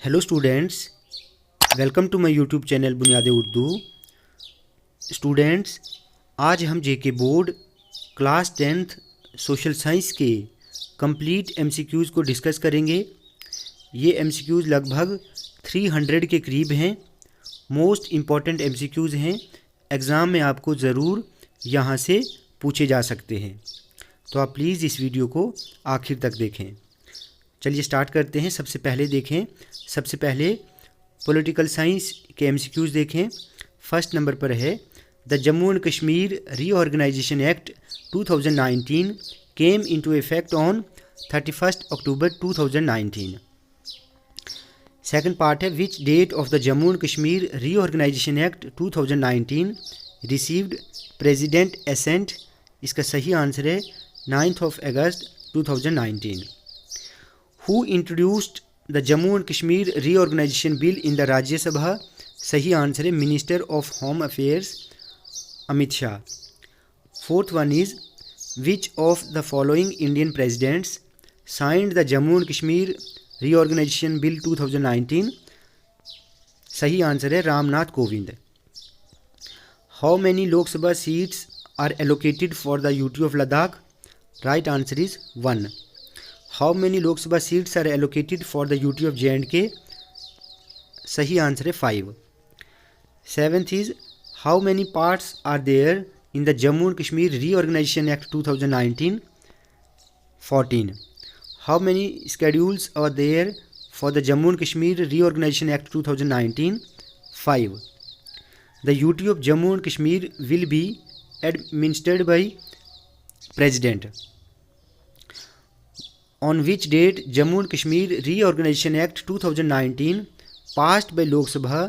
Hello students, welcome to my YouTube channel बुनियादी Urdu. Students, आज हम JK board class 10th social science के complete MCQs को discuss करेंगे। ये एमसीक्यूज़ लगभग 300 के करीब हैं। मोस्ट इम्पॉर्टेंट एमसीक्यूज़ हैं, एग्ज़ाम में आपको ज़रूर यहाँ से पूछे जा सकते हैं, तो आप प्लीज़ इस वीडियो को आखिर तक देखें। चलिए स्टार्ट करते हैं। सबसे पहले पॉलिटिकल साइंस के एमसीक्यूज़ देखें। फर्स्ट नंबर पर है, the Jammu and Kashmir reorganisation act 2019 came into effect on 31 October 2019। Second part है, which date of the Jammu and Kashmir reorganisation act 2019 received president assent. इसका सही आंसर है 9 अगस्त 2019। Who introduced the Jammu and Kashmir reorganization bill in the Rajya Sabha? सही answer है minister of home affairs Amit Shah. Fourth one is, which of the following Indian presidents signed the Jammu and Kashmir reorganisation bill 2019? सही answer है Ramnath Kovind. How many Lok Sabha seats are allocated for the UT of Ladakh? Right answer is 1। How many Lok Sabha seats are allocated for the UT of J and K? सही answer है 5। Seventh is, how many parts are there in the Jammu and Kashmir reorganisation act 2019? 14। How many schedules are there for the Jammu and Kashmir reorganisation act 2019? 5। The UT of Jammu and Kashmir will be administered by president. On which date Jammu and Kashmir Reorganization Act 2019 passed by Lok Sabha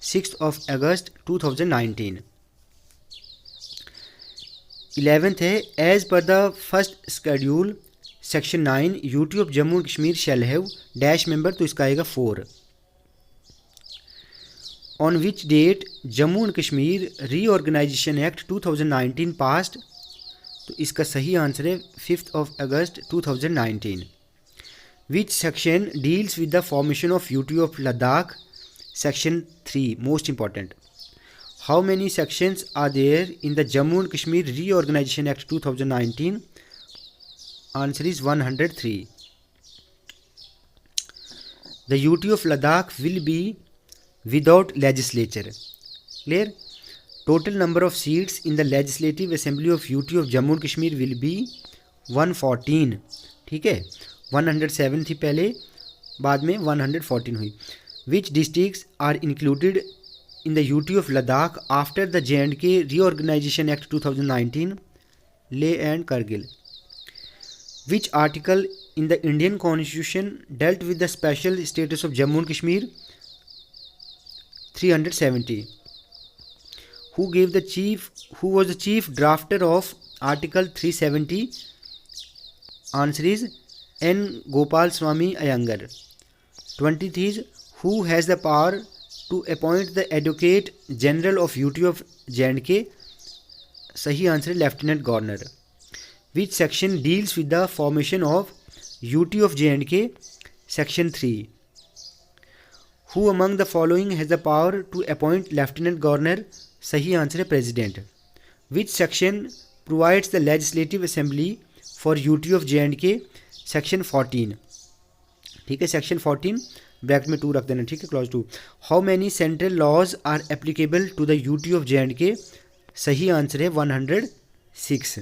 6th of August 2019? 11th है, as per the first schedule section 9 UT of Jammu and Kashmir shall have dash member, तो इसका आएगा 4। On which date Jammu and Kashmir Reorganization Act 2019 passed? तो इसका सही answer है 5th अगस्त 2019। Which section deals with the formation of UT of Ladakh? Section 3, most important. How many sections are there in the Jammu and Kashmir reorganisation act 2019? Answer is 103। The UT of Ladakh will be without legislature. Clear? Total number of seats in the Legislative Assembly of UT of Jammu and Kashmir will be 114। ठीक है, 107 थी पहले, बाद में 114 हुई। Which districts are included in the UT of Ladakh after the J&K Reorganization Act 2019? Leh and Kargil। Which article in the Indian Constitution dealt with the special status of Jammu and Kashmir? 370। Who was the chief drafter of Article 370? Answer is N. Gopal Swamy Iyengar। 20th is, who has the power to appoint the Advocate General of UT of J&K? सही answer है lieutenant governor. Which section deals with the formation of UT of J&K? Section 3। Who among the following has the power to appoint Lieutenant Governor? सही answer है president. Which section provides the legislative assembly for UT of J&K? Section 14। ठीक है, section 14 bracket में 2 रख देना। ठीक है, clause 2। How many central laws are applicable to the UT of J and K? सही आंसर है 106।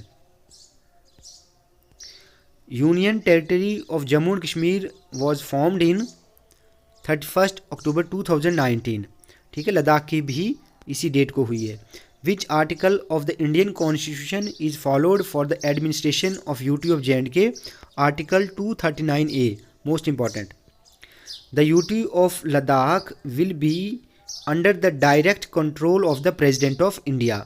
Union territory of Jammu and Kashmir was formed in 31 October 2019। ठीक है, लद्दाख की भी इसी डेट को हुई है। Which article of the Indian constitution is followed for the administration of UT of J&K? Article 239A, most important. The UT of Ladakh will be under the direct control of the president of India.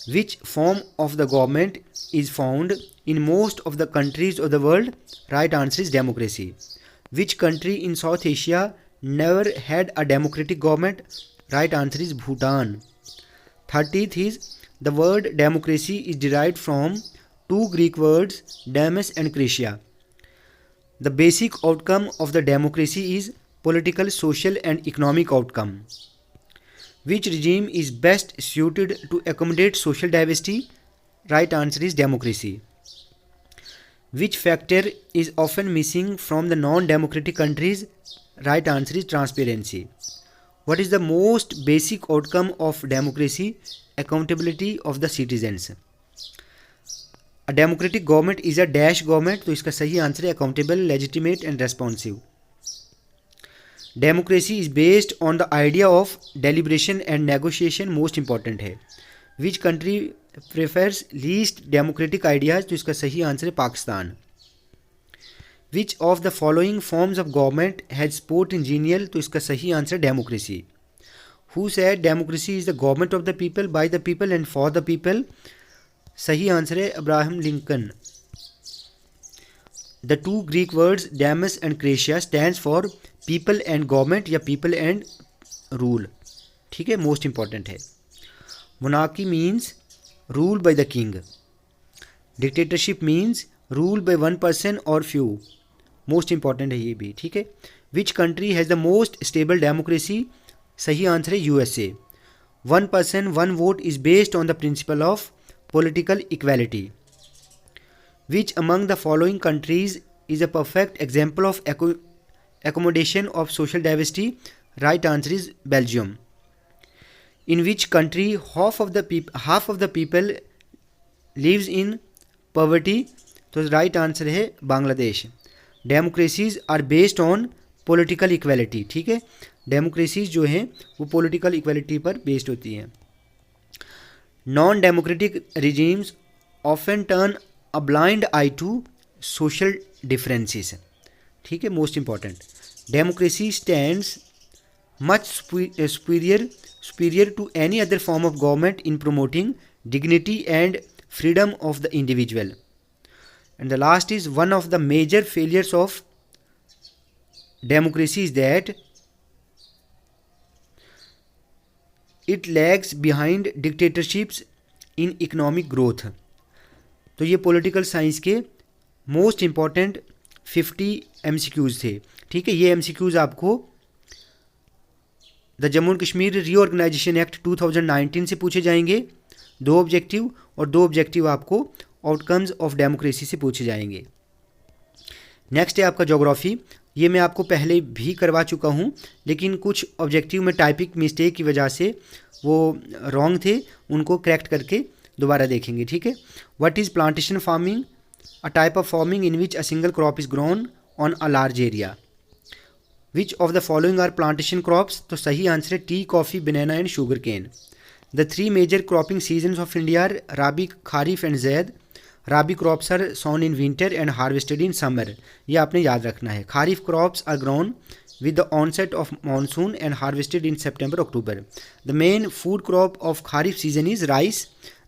Which form of the government is found in most of the countries of the world? Right answer is democracy. Which country in south Asia never had a democratic government? Right answer is Bhutan। 30th is, the word democracy is derived from two Greek words, demos and kratia। The basic outcome of the democracy is political, social and economic outcome. Which regime is best suited to accommodate social diversity? Right answer is democracy. Which factor is often missing from the non-democratic countries? Right answer is transparency. What is the most basic outcome of democracy? Accountability of the citizens. A democratic government is a dash government, तो इसका सही answer है accountable, legitimate and responsive. Democracy is based on the idea of deliberation and negotiation, most important है. Which country prefers least democratic ideas? तो इसका सही answer है Pakistan. Which of the following forms of government has sport in genial? तो इसका सही answer democracy. Who said democracy is the government of the people, by the people and for the people? सही answer है Abraham Lincoln. The two Greek words demos and kratia stands for people and government या people and rule. ठीक है, most important है. Monarchy means rule by the king. Dictatorship means rule by one person or few. Most important है ये भी. ठीक है. Which country has the most stable democracy? सही आंसर है USA. One person one vote is based on the principle of political equality. Which among the following countries is a perfect example of accommodation of social diversity? Right answer is Belgium. In which country half of the people lives in poverty? तो right answer है Bangladesh. Democracies are based on political equality. ठीक है, democracies जो हैं वो political equality पर based होती हैं. Non-democratic regimes often turn a blind eye to social differences. ठीक है, most important. Democracy stands much superior to any other form of government in promoting dignity and freedom of the individual. And the last is, one of the major failures of democracy is that it lags behind dictatorships in economic growth. तो ये political science के most important 50 MCQs थे. ठीक है, ये MCQs आपको the Jammu and Kashmir reorganisation act 2019 से पूछे जाएंगे. 2 ऑब्जेक्टिव और 2 ऑब्जेक्टिव आपको आउटकम्स ऑफ डेमोक्रेसी से पूछे जाएंगे. नेक्स्ट है आपका ज्योग्राफी. ये मैं आपको पहले भी करवा चुका हूँ, लेकिन कुछ ऑब्जेक्टिव में टाइपिंग मिस्टेक की वजह से वो रॉन्ग थे, उनको करेक्ट करके दोबारा देखेंगे. ठीक है. What is plantation farming? A type of farming in which a single crop is grown on a large area. Which of the following are plantation crops? तो सही आंसर है tea, coffee, banana and sugarcane. The 3 major cropping seasons of India are rabi, kharif and zaid. Rabi crops are sown in winter and harvested in summer. ये आपने याद रखना है. Kharif crops are grown with the onset of monsoon and harvested in September October. The main food crop of Kharif season is rice.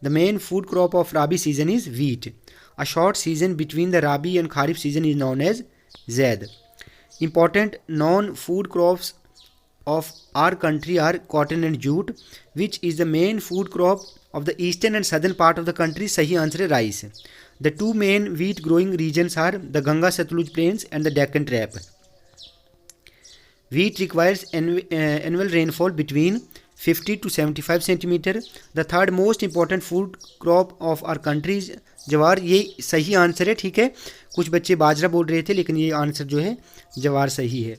The main food crop of Rabi season is wheat. A short season between the Rabi and Kharif season is known as Zaid. Important non-food crops of our country are cotton and jute. Which is the main food crop of the eastern and southern part of the country? सही answer है rice. The 2 main wheat growing regions are the Ganga Satluj plains and the Deccan Trape. Wheat requires annual rainfall between 50 to 75 centimeter. The third most important food crop of our country is जवार. ये सही answer है. ठीक है, कुछ बच्चे बाजरा बोल रहे थे, लेकिन ये आंसर जो है जवार सही है.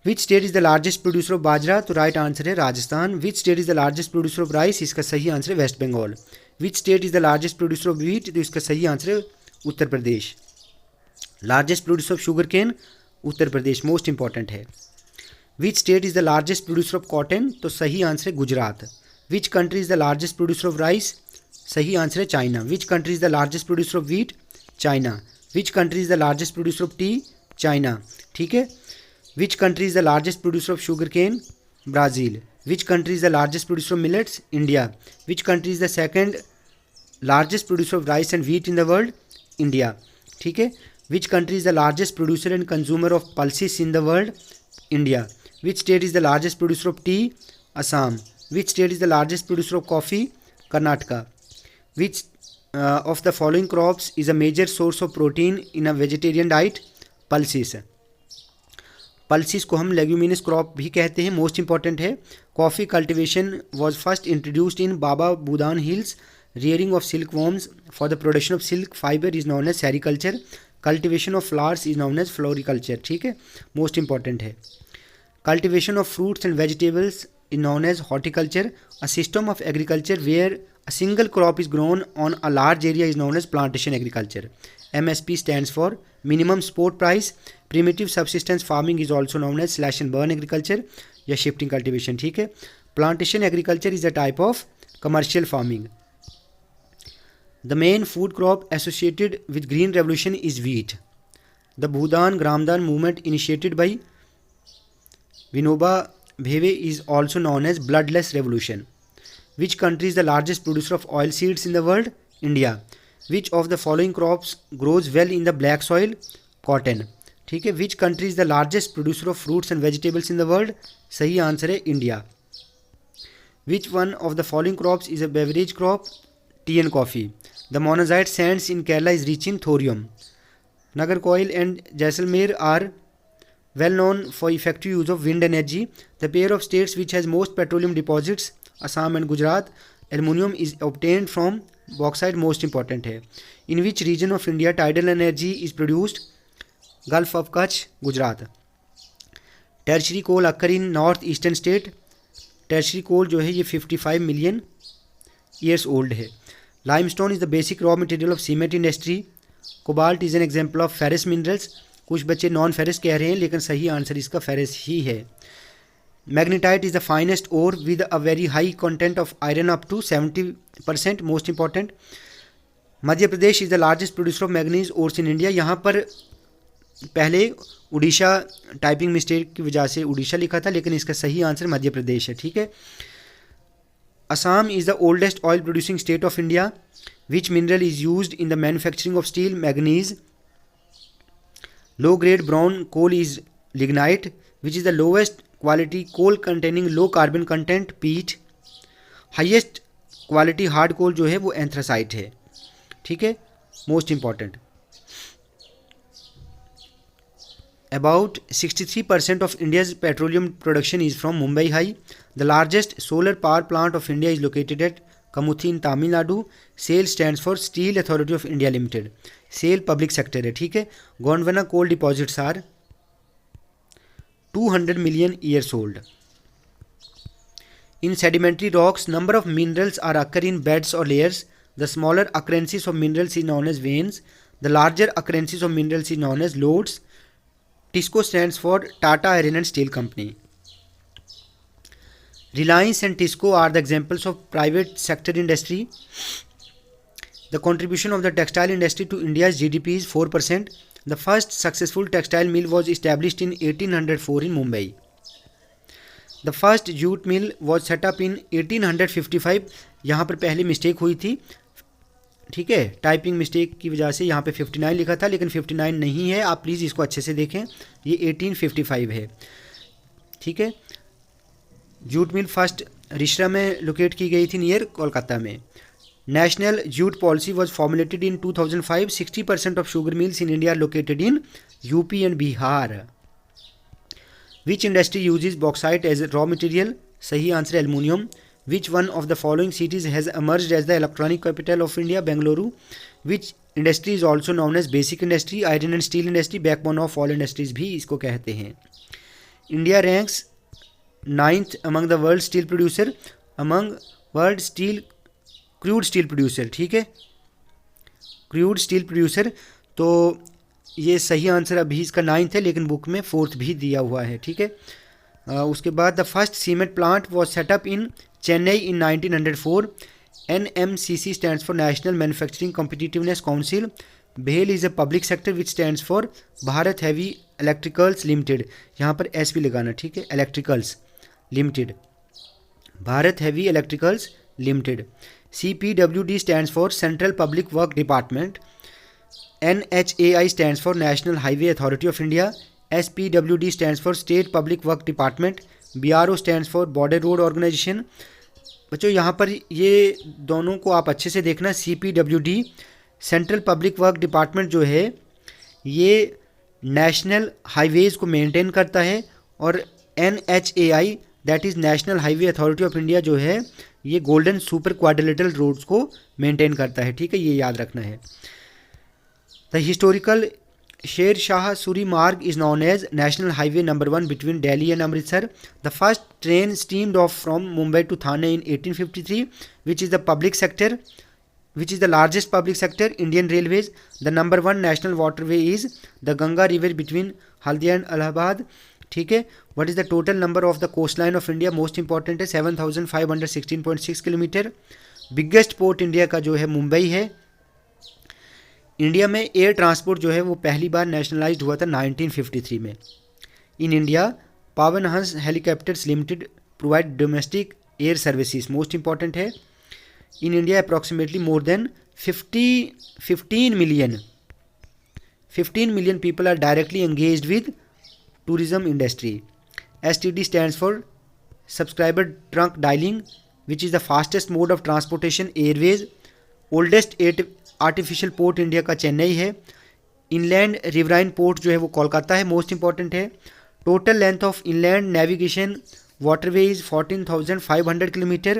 Which state is the largest producer of बाजरा? तो राइट आंसर है Rajasthan. Which state is the largest producer of rice? इसका सही आंसर है West Bengal. Which state is the largest producer of wheat? तो इसका सही आंसर है Uttar Pradesh. Largest producer of sugar cane? Uttar Pradesh. Most important है. Which state is the largest producer of cotton? तो सही आंसर है Gujarat. Which country is the largest producer of rice? सही answer है China. Which country is the largest producer of wheat? China. Which country is the largest producer of tea? China. ठीक है. Which country is the largest producer of sugar cane? Brazil. Which country is the largest producer of millets? India. Which country is the second largest producer of rice and wheat in the world? India. ठीक है. Which country is the largest producer and consumer of pulses in the world? India. Which state is the largest producer of tea? Assam. Which state is the largest producer of coffee? Karnataka. Which of the following crops is a major source of protein in a vegetarian diet? Pulses. Pulses को हम leguminous crop भी कहते हैं, most important है। Coffee cultivation was first introduced in Baba Budan hills. Rearing of silk worms for the production of silk fibre is known as sericulture. Cultivation of flowers is known as floriculture, ठीक है, most important है। Cultivation of fruits and vegetables is known as horticulture. A system of agriculture where a single crop is grown on a large area is known as plantation agriculture. MSP stands for minimum support price. Primitive subsistence farming is also known as slash and burn agriculture या shifting cultivation, ठीक है। Plantation agriculture is a type of commercial farming. The main food crop associated with green revolution is wheat. The Bhudan Gramdan movement initiated by Vinoba Bhave is also known as bloodless revolution. Which country is the largest producer of oil seeds in the world? India. Which of the following crops grows well in the black soil? Cotton. ठीक है। Which country is the largest producer of fruits and vegetables in the world? सही answer है India. Which one of the following crops is a beverage crop? Tea and coffee. The monazite sands in Kerala is rich in thorium. Nagarcoil and Jaisalmer are well known for effective use of wind energy. The pair of states which has most petroleum deposits, Assam and Gujarat. Aluminium is obtained from bauxite, most important है। In which region of India tidal energy is produced? Gulf of Kutch, Gujarat. Tertiary coal occur in north eastern state. Tertiary coal जो है ये 55 million years old है। Limestone is the basic raw material of cement industry. Cobalt is an example of ferrous minerals. कुछ बच्चे non ferrous कह रहे हैं लेकिन सही आंसर इसका फेरस ही है। Magnetite is the finest ore with a very high content of iron up to 70%, most important. Madhya Pradesh is the largest producer of manganese ores in India. यहाँ पर पहले उड़ीसा टाइपिंग मिस्टेक की वजह से उड़ीसा लिखा था लेकिन इसका सही आंसर मध्य प्रदेश है, ठीक है। Assam is the oldest oil producing state of India. Which mineral is used in the manufacturing of steel? Manganese. Low grade brown coal is lignite, which is the lowest quality coal containing low carbon content, peat. Highest quality hard coal जो है वो anthracite है, ठीक है, most important. About 63% of India's petroleum production is from Mumbai High. The largest solar power plant of India is located at Kamuthi in Tamil Nadu. SAIL stands for Steel Authority of India Limited. SAIL public sector है, ठीक है। Gondwana coal deposits are 200 million years old. In sedimentary rocks, number of minerals are occur in beds or layers. The smaller occurrences of minerals is known as veins. The larger occurrences of minerals is known as lodes. TISCO stands for Tata Iron and Steel Company. Reliance and TISCO are the examples of private sector industry. The contribution of the textile industry to India's GDP is 4%. The first successful textile mill was established in 1804 in Mumbai. The first jute mill was set up in 1855. यहाँ पर पहली mistake हुई थी, ठीक है, typing mistake की वजह से यहाँ पे 59 लिखा था लेकिन 59 नहीं है। आप प्लीज़ इसको अच्छे से देखें, ये 1855 है, ठीक है। जूट मिल फर्स्ट रिश्रा में लोकेट की गई थी नियर कोलकाता में। National jute policy was formulated in 2005. 60% of sugar mills in India are located in UP and Bihar. Which industry uses bauxite as raw material? सही आंसर है aluminium. Which one of the following cities has emerged as the electronic capital of India? Bengaluru. Which industry is also known as basic industry? Iron and steel industry, backbone of all industries भी इसको कहते हैं। India ranks 9th among the world steel producer, among world steel crude steel producer, ठीक है, crude steel producer. तो ये सही answer अभी इसका 9th है लेकिन बुक में 4th भी दिया हुआ है, ठीक है। उसके बाद the first cement plant was setup in Chennai in 1904. NMCC stands for national manufacturing competitiveness council. BHEL is a public sector which stands for Bharat heavy electricals limited. यहाँ पर एस भी लगाना, ठीक है, electricals limited, Bharat heavy electricals limited. CPWD stands for Central Public Work Department. NHAI stands for National Highway Authority of India. SPWD stands for State Public Work Department. BRO stands for Border Road Organization. बच्चों यहाँ पर ये दोनों को आप अच्छे से देखना। CPWD central public work department जो है ये नेशनल हाईवेज़ को मेंटेन करता है, और NHAI that is national highway authority of India जो है ये गोल्डन सुपर क्वाड्रिलेटरल रोड्स को मेंटेन करता है, ठीक है, ये याद रखना है। द हिस्टोरिकल शेर Shah Suri Marg is known as national highway number 1 between Delhi and Amritsar. The first train steamed off from Mumbai to Thane in 1853 which is the public sector which is the largest public sector Indian Railways. The number 1 national waterway is the Ganga river between Haldia and Allahabad, ठीक है। What is the total number of the coastline of India? Most important है 7516.6 kilometre. Biggest port India का जो है मुंबई है। India में air transport जो है वो पहली बार नेशनलाइज्ड हुआ था 1953 में। इन इंडिया पावन हंस helicopters limited provide domestic air services, most important है। In India, approximately more than 15 million people are directly engaged with tourism industry. STD stands for subscriber trunk dialing, which is the fastest mode of transportation airways. Oldest artificial port India का चेन्नई है। Inland riverine port जो है वो कोलकाता है, most important है। Total length of inland navigation waterway is 14,500 kilometer,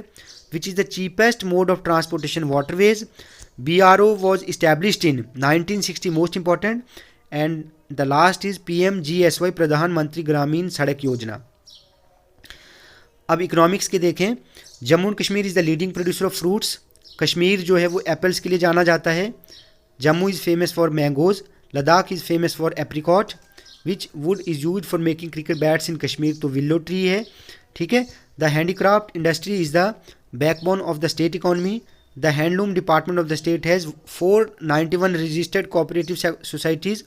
which is the cheapest mode of transportation waterways. BRO was established in 1960, most important, and the last is PMGSY प्रधान मंत्री ग्रामीण सड़क योजना। अब इकोनॉमिक्स के देखें। Jammu and Kashmir is the leading producer of fruits. Kashmir जो है वो एप्पल्स के लिए जाना जाता है। Jammu is famous for mangoes. Ladakh is famous for apricot. Which wood is use for making cricket bats in Kashmir, तो विल्लो ट्री है, ठीक है। The handicraft industry is the backbone of the state economy. The handloom department of the state has 491 registered cooperative societies.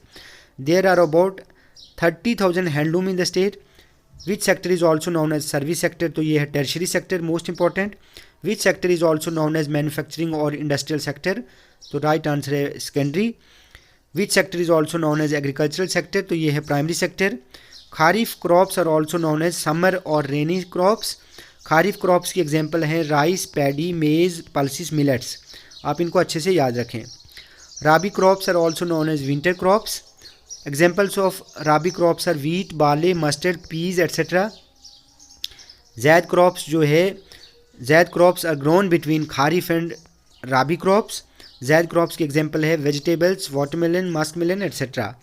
There are about 30,000 handloom in the state. Which sector is also known as service sector? तो ये है tertiary sector, most important. Which sector is also known as manufacturing or industrial sector? तो right answer है secondary. Which sector is also known as agricultural sector? तो ये है primary sector. Kharif crops are also known as summer or rainy crops. Kharif crops की example हैं rice, paddy, maize, pulses, millets. आप इनको अच्छे से याद रखें। Rabi crops are also known as winter crops. Examples of rabi crops are wheat, barley, mustard, peas etcetera. Zaid crops जो है, zaid crops are grown between kharif and rabi crops. Zaid crops की एग्जांपल है vegetables, watermelon, musk melon etcetera.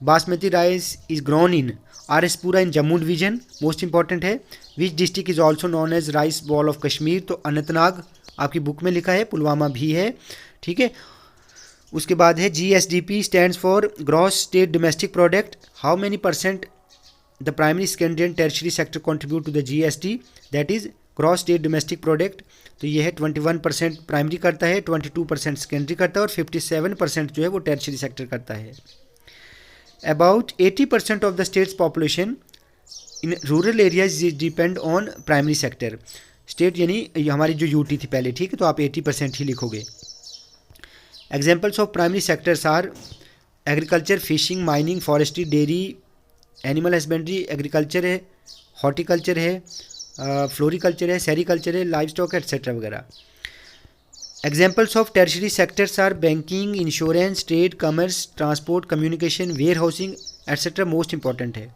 Basmati rice is grown in RS Pura in Jammu division, most important है। Which district is also known as rice bowl of Kashmir, तो अनंतनाग आपकी book में लिखा है, पुलवामा भी है, ठीक है। उसके बाद है GSDP stands for gross state domestic product. How many percent the primary, secondary and tertiary sector contribute to the GST, that is gross state domestic product. तो ये है 21% प्राइमरी करता है, 22% सेकेंडरी करता है और 57% जो है वो टर्शियरी सेक्टर करता है। About 80% of the state's population in rural areas depend on primary sector. State यानी हमारी जो यूटी थी पहले, ठीक है, तो आप 80% ही लिखोगे। Examples of primary sectors are agriculture, fishing, mining, forestry, dairy, animal husbandry, agriculture है, हॉर्टिकल्चर है, फ्लोरिकल्चर है, सेरिकल्चर है, लाइव स्टॉक एट्सेट्रा वगैरह। Examples of tertiary sectors are banking, insurance, trade, commerce, transport, communication, warehousing etcetera, most important है।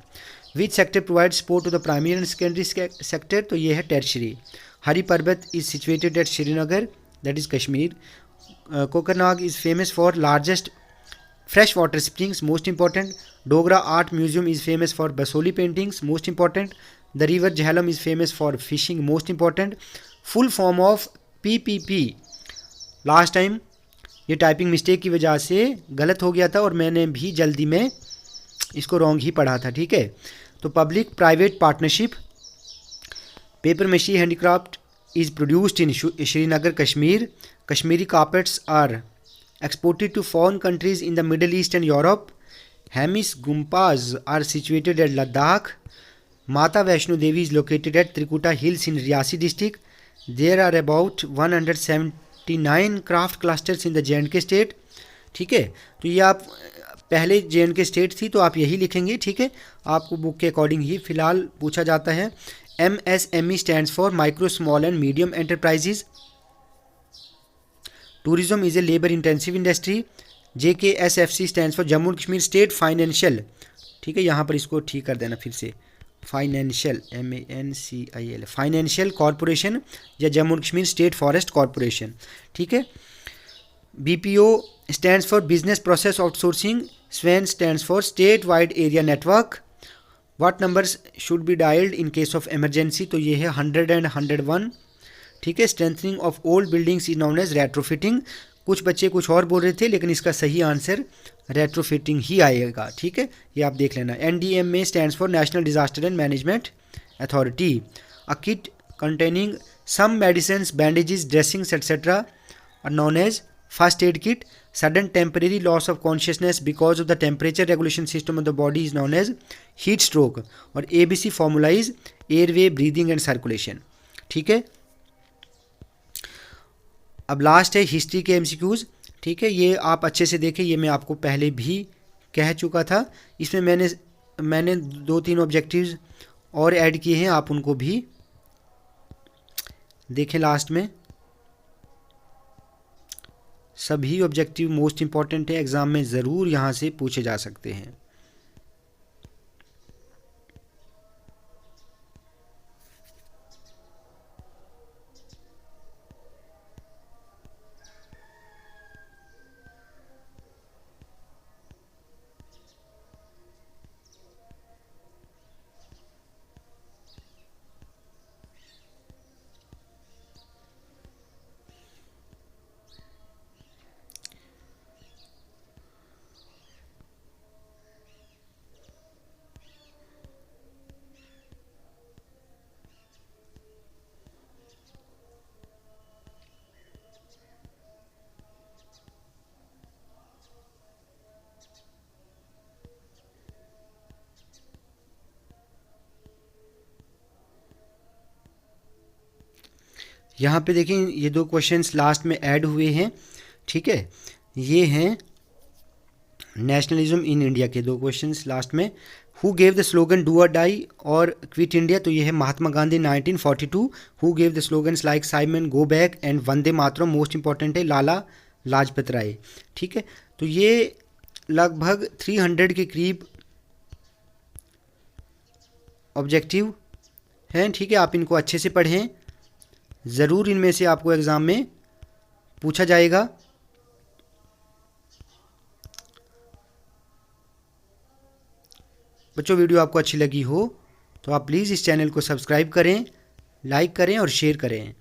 Which sector provide support to the primary and secondary sector, तो ये है tertiary. Hari Parbat is situated at Srinagar, that is Kashmir. Kokernag is famous for largest fresh water springs, most important. Dogra art museum is famous for Basoli paintings, most important. The river Jhelum is famous for fishing, most important. Full form of PPP, last time ये typing mistake की वजह से गलत हो गया था और मैंने भी जल्दी में इसको रॉन्ग ही पढ़ा था, ठीक है। तो public private partnership. Paper mache handicraft is produced in Srinagar, Kashmir. Kashmiri carpets are exported to foreign countries in the Middle East and Europe. Hemis Gumpas are situated at Ladakh. Mata Vaishno Devi is located at Trikuta Hills in Riyasi district. There are about 179 craft clusters in the J&K state. ठीक है, तो ये आप पहले J&K state थी तो आप यही लिखेंगे, ठीक है। आपको बुक के अकॉर्डिंग ही फिलहाल पूछा जाता है। MSME stands for Micro, Small and Medium Enterprises. Tourism is a labor intensive industry. JKSFC stands for Jammu and Kashmir state financial, ठीक है, यहाँ पर इसको ठीक कर देना फिर से, फाइनेंशियल MANCIL फाइनेंशियल कॉरपोरेशन या Jammu and Kashmir state forest corporation, ठीक है। BPO stands for business process outsourcing, SWAN stands for state wide area network. What numbers should be dialled in case of emergency, तो ये है 100 एंड 101, ठीक है। Strengthening of old buildings is known as retrofitting. कुछ बच्चे कुछ और बोल रहे थे, लेकिन इसका सही आंसर रेट्रोफिटिंग ही आएगा, ठीक है, ये आप देख लेना। NDMA stands for national disaster and management authority. A kit containing some medicine, bandages, dressings etcetera are known as first aid kit. Sudden temporary loss of consciousness because of the temperature regulation system of the body is known as heat stroke. और ABC formula is airway, breathing and circulation, ठीक है। अब last है history के MCQs, ठीक है। ये आप अच्छे से देखें, ये मैं आपको पहले भी कह चुका था। इसमें मैंने 2-3 ऑब्जेक्टिव्स और ऐड किए हैं, आप उनको भी देखें लास्ट में। सभी ऑब्जेक्टिव मोस्ट इंपॉर्टेंट है, एग्ज़ाम में ज़रूर यहाँ से पूछे जा सकते हैं। यहाँ पे देखें, ये 2 क्वेश्चंस लास्ट में ऐड हुए हैं, ठीक है। ये हैं नेशनलिज्म इन इंडिया के 2 क्वेश्चंस लास्ट में। Who gave the slogan do or die or quit India, तो ये है Mahatma Gandhi 1942। Who gave the slogans like Simon, go back and Vande Mataram, most important है लाला लाजपत राय, ठीक है। तो ये लगभग 300 के करीब ऑब्जेक्टिव हैं, ठीक है। आप इनको अच्छे से पढ़ें, ज़रूर इनमें से आपको एग्ज़ाम में पूछा जाएगा। बच्चों, वीडियो आपको अच्छी लगी हो तो आप प्लीज़ इस चैनल को सब्सक्राइब करें, लाइक करें और शेयर करें।